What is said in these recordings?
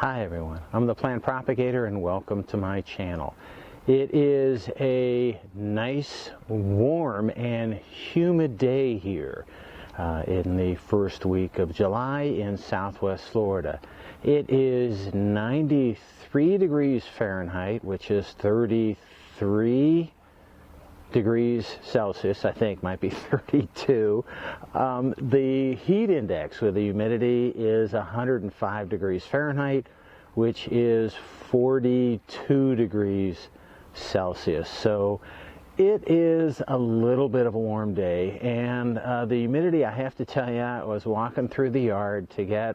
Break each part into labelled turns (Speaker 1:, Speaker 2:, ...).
Speaker 1: Hi everyone, I'm the Plant Propagator and welcome to my channel. It is a nice, warm, and humid day here in the first week of July in Southwest Florida. It is 93 degrees Fahrenheit, which is 33 degrees Celsius, I think might be 32. The heat index with the humidity is 105 degrees Fahrenheit, which is 42 degrees Celsius. So it is a little bit of a warm day, and the humidity, I have to tell you, I was walking through the yard to get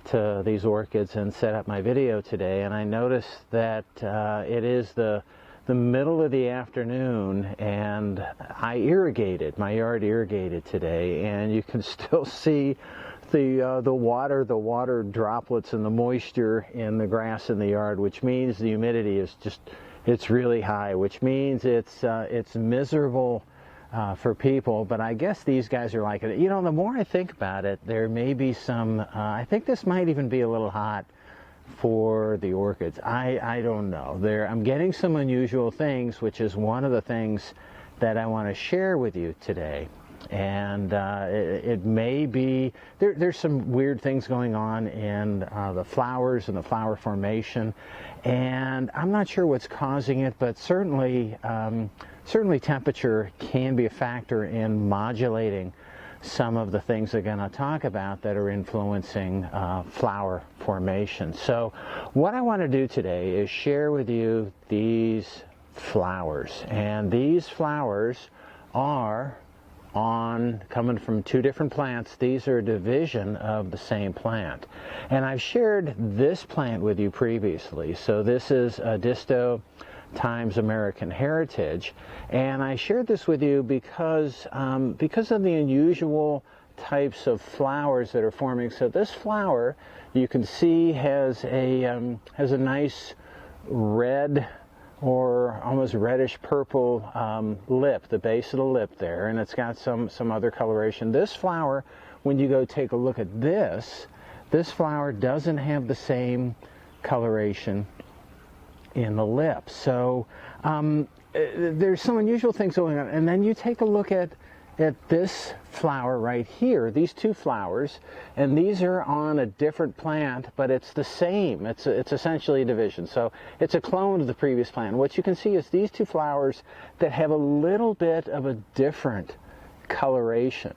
Speaker 1: to these orchids and set up my video today, and I noticed that it is the middle of the afternoon, and I irrigated, my yard irrigated today, and you can still see the water droplets and the moisture in the grass in the yard, which means the humidity is just, it's really high, which means it's miserable for people. But I guess these guys are like it. You know, the more I think about it, there may be some, I think this might even be a little hot for the orchids. I don't know. I'm getting some unusual things, which is one of the things that I want to share with you today. And it may be, there's some weird things going on in the flowers and the flower formation, and I'm not sure what's causing it, but certainly temperature can be a factor in modulating some of the things we're going to talk about that are influencing flower formation. So what I want to do today is share with you these flowers, and these flowers are coming from two different plants. These are a division of the same plant, and I've shared this plant with you previously. So this is a Distotimes American Heritage, and I shared this with you because of the unusual types of flowers that are forming. So this flower, you can see, has a nice red or almost reddish purple lip, the base of the lip there, and it's got some other coloration. This flower, when you go take a look at this flower doesn't have the same coloration in the lip. So there's some unusual things going on. And then you take a look at this flower right here, these two flowers, and these are on a different plant, but it's the same. It's essentially a division. So it's a clone of the previous plant. What you can see is these two flowers that have a little bit of a different coloration.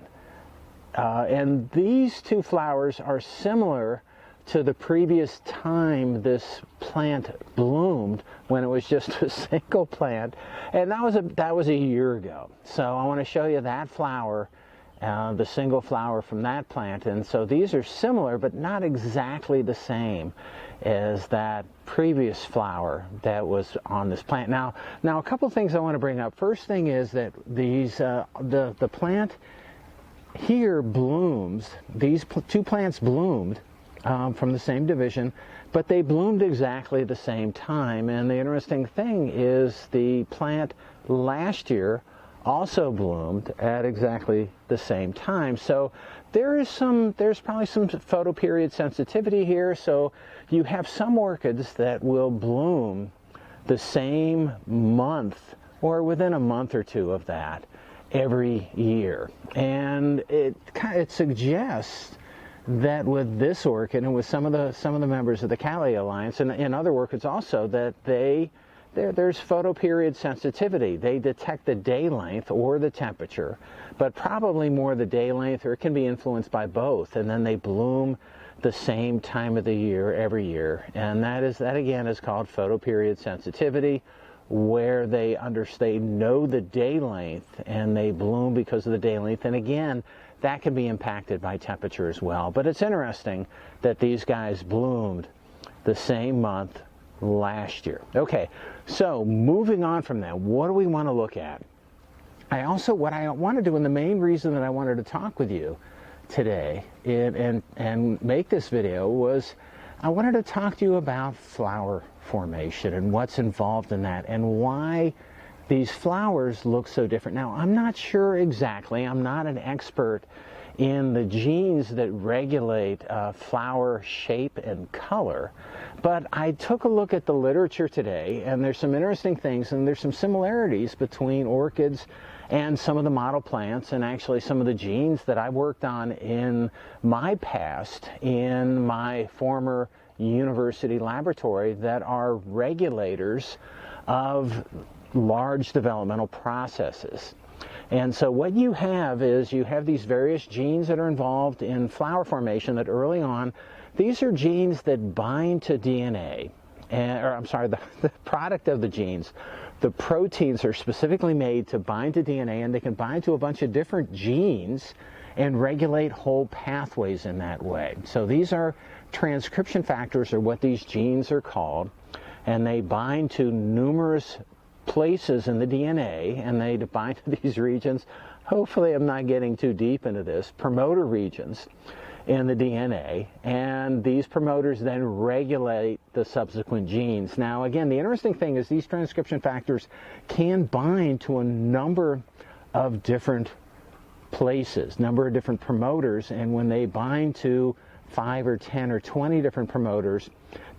Speaker 1: And these two flowers are similar to the previous time this plant bloomed, when it was just a single plant, and that was a year ago. So I want to show you that flower, the single flower from that plant. And so these are similar, but not exactly the same as that previous flower that was on this plant. Now a couple things I want to bring up. First thing is that these the plant here blooms. These two plants bloomed from the same division, but they bloomed exactly the same time. And the interesting thing is the plant last year also bloomed at exactly the same time. So there's probably some photoperiod sensitivity here. So you have some orchids that will bloom the same month or within a month or two of that every year, and it suggests that with this orchid and with some of the members of the Cattleya Alliance and other orchids also, that there's photoperiod sensitivity. They detect the day length or the temperature, but probably more the day length, or it can be influenced by both, and then they bloom the same time of the year every year. And that again is called photoperiod sensitivity, where they know the day length and they bloom because of the day length. And again, that can be impacted by temperature as well. But it's interesting that these guys bloomed the same month last year. Okay, so moving on from that, what do we want to look at? What I want to do, and the main reason that I wanted to talk with you today and make this video, was I wanted to talk to you about flower formation and what's involved in that, and why these flowers look so different. Now, I'm not sure exactly, I'm not an expert in the genes that regulate flower shape and color. But I took a look at the literature today, and there's some interesting things, and there's some similarities between orchids and some of the model plants, and actually some of the genes that I worked on in my past in my former university laboratory that are regulators of large developmental processes. And so what you have is you have these various genes that are involved in flower formation that early on, these are genes that bind to DNA, or I'm sorry, the product of the genes. The proteins are specifically made to bind to DNA, and they can bind to a bunch of different genes and regulate whole pathways in that way. So these are transcription factors, or what these genes are called, and they bind to numerous places in the DNA, and they bind to these regions. Hopefully I'm not getting too deep into this, promoter regions in the DNA, and these promoters then regulate the subsequent genes. Now again, the interesting thing is these transcription factors can bind to a number of different places, number of different promoters, and when they bind to 5 or 10 or 20 different promoters,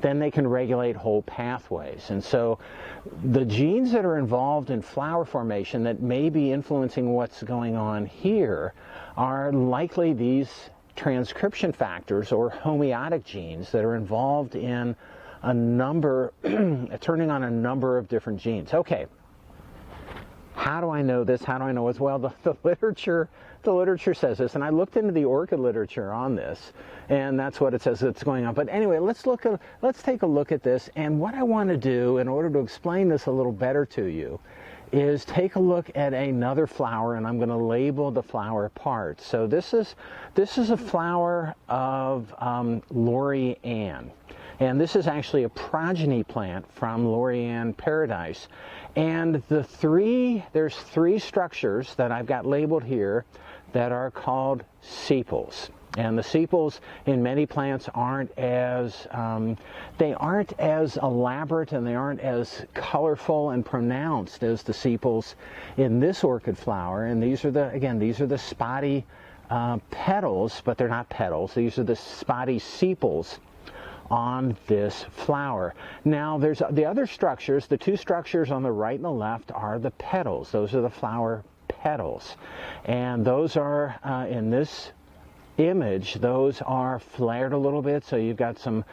Speaker 1: then they can regulate whole pathways. And so the genes that are involved in flower formation that may be influencing what's going on here are likely these transcription factors or homeotic genes that are involved in a number, turning on a number of different genes. Okay, how do I know this? How do I know as well? The literature says this, and I looked into the orchid literature on this, and that's what it says that's going on. But anyway, let's take a look at this, and what I want to do in order to explain this a little better to you is take a look at another flower, and I'm going to label the flower parts. So this is a flower of Laurie Ann. And this is actually a progeny plant from Laurie Ann Paradise. And there's three structures that I've got labeled here that are called sepals. And the sepals in many plants aren't as elaborate, and they aren't as colorful and pronounced as the sepals in this orchid flower. And these are the spotty petals, but they're not petals. These are the spotty sepals on this flower. Now there's the other structures. The two structures on the right and the left are the petals. Those are the flower petals, and those are in this image, those are flared a little bit, so you've got some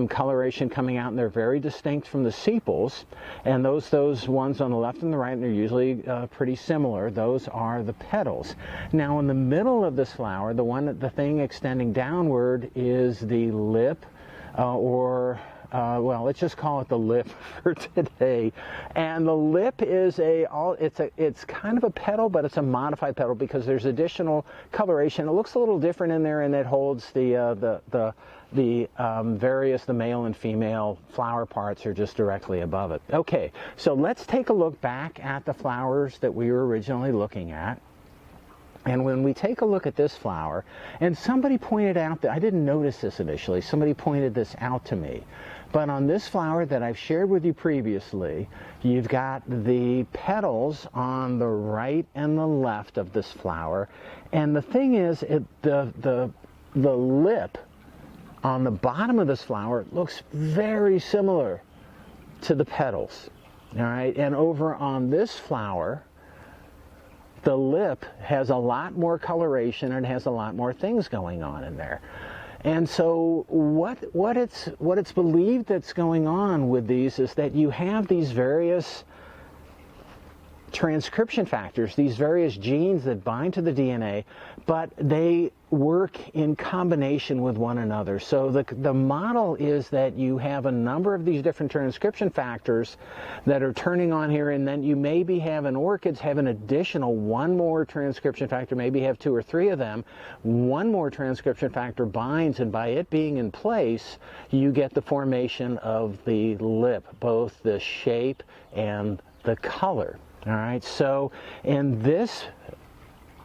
Speaker 1: coloration coming out, and they're very distinct from the sepals. And those ones on the left and the right, and they're usually pretty similar, those are the petals. Now in the middle of this flower, the thing extending downward is the lip, well, let's just call it the lip for today. And the lip is it's kind of a petal, but it's a modified petal because there's additional coloration. It looks a little different in there, and it holds the male and female flower parts are just directly above it. Okay, so let's take a look back at the flowers that we were originally looking at. And when we take a look at this flower, and somebody pointed out that, I didn't notice this initially, somebody pointed this out to me, but on this flower that I've shared with you previously, you've got the petals on the right and the left of this flower, and the thing is, the lip on the bottom of this flower looks very similar to the petals, all right? And over on this flower, the lip has a lot more coloration, and it has a lot more things going on in there. And so what it's believed that's going on with these is that you have these various transcription factors, these various genes that bind to the DNA, but they work in combination with one another. So the model is that you have a number of these different transcription factors that are turning on here, and then you maybe have in orchids have an additional one more transcription factor, maybe have 2 or 3 of them. One more transcription factor binds, and by it being in place, you get the formation of the lip, both the shape and the color. All right, so in this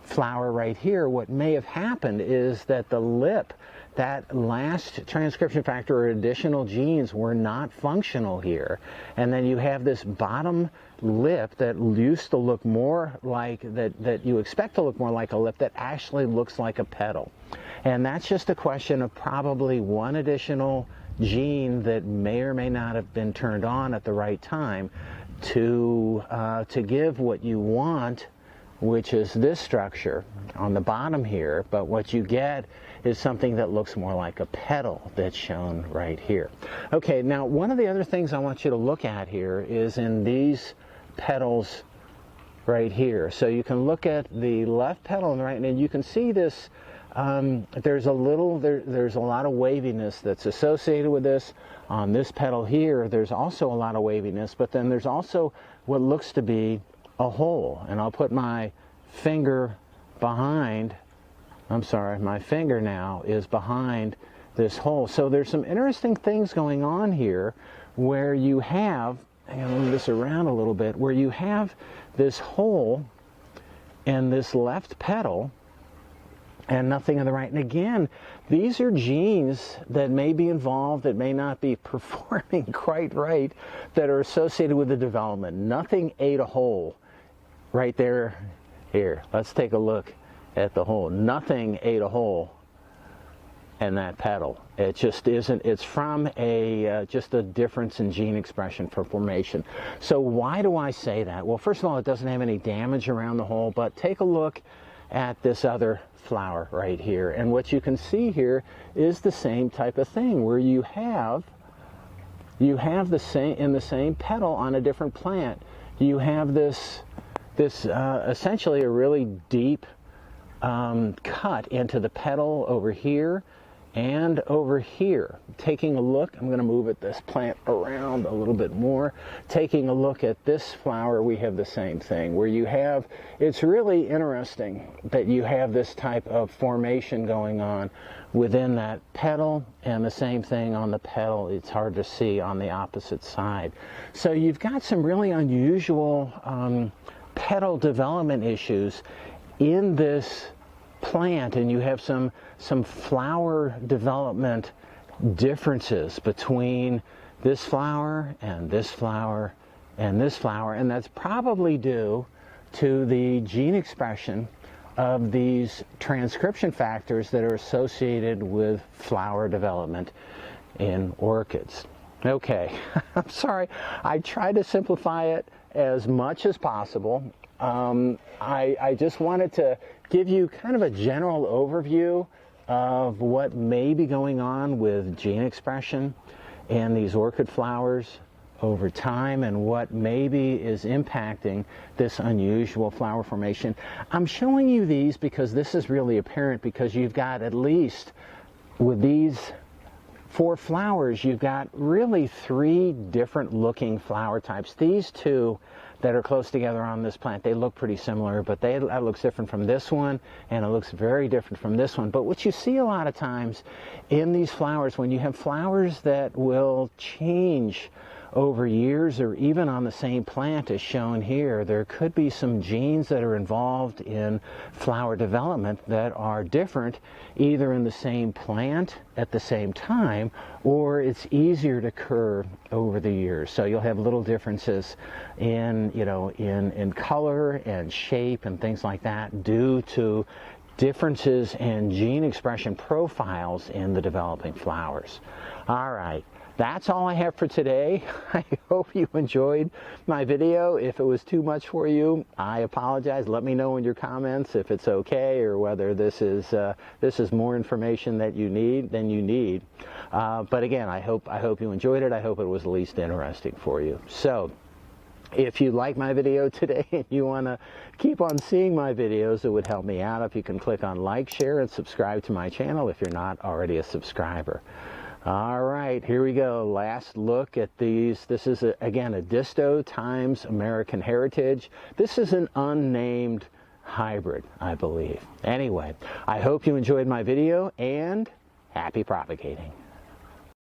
Speaker 1: flower right here, what may have happened is that the lip that last transcription factor or additional genes were not functional here. And then you have this bottom lip that used to look more like, that you expect to look more like a lip, that actually looks like a petal. And that's just a question of probably one additional gene that may or may not have been turned on at the right time to give what you want, which is this structure on the bottom here, but what you get is something that looks more like a petal that's shown right here. Okay, now one of the other things I want you to look at here is in these petals right here. So you can look at the left petal and the right, and you can see this, there's a lot of waviness that's associated with this. On this petal here, there's also a lot of waviness, but then there's also what looks to be a hole. And I'll put my finger behind, my finger now is behind this hole. So there's some interesting things going on here where you have, I'm going to move this around a little bit, where you have this hole in this left petal and nothing on the right. And again, these are genes that may be involved, that may not be performing quite right, that are associated with the development. Nothing ate a hole right there. Here, let's take a look at the hole. Nothing ate a hole in that petal. It just isn't. It's from just a difference in gene expression for formation. So why do I say that? Well, first of all, it doesn't have any damage around the hole, but take a look at this other flower right here, and what you can see here is the same type of thing, where you have the same, in the same petal on a different plant, you have this essentially a really deep cut into the petal over here and over here. Taking a look, I'm going to move this plant around a little bit more. Taking a look at this flower, we have the same thing, where you have, it's really interesting that you have this type of formation going on within that petal, and the same thing on the petal. It's hard to see on the opposite side. So you've got some really unusual petal development issues in this plant, and you have some flower development differences between this flower and this flower and this flower, and that's probably due to the gene expression of these transcription factors that are associated with flower development in orchids. Okay, I'm sorry, I try to simplify it as much as possible. I just wanted to give you kind of a general overview of what may be going on with gene expression in these orchid flowers over time, and what maybe is impacting this unusual flower formation. I'm showing you these because this is really apparent, because you've got, at least with these 4 flowers, you've got really 3 different looking flower types. These 2 that are close together on this plant, they look pretty similar, but that looks different from this one, and it looks very different from this one. But what you see a lot of times in these flowers, when you have flowers that will change over years, or even on the same plant as shown here, there could be some genes that are involved in flower development that are different, either in the same plant at the same time, or it's easier to occur over the years. So you'll have little differences in, in color and shape and things like that, due to differences in gene expression profiles in the developing flowers. All right. That's all I have for today. I hope you enjoyed my video. If it was too much for you, I apologize. Let me know in your comments if it's okay, or whether this is more information that you need than you need. But again, I hope you enjoyed it. I hope it was at least interesting for you. So, if you like my video today and you want to keep on seeing my videos, it would help me out if you can click on like, share, and subscribe to my channel if you're not already a subscriber. All right, here we go. Last look at these. This is, again, a Distotimes American Heritage. This is an unnamed hybrid, I believe. Anyway, I hope you enjoyed my video, and happy propagating.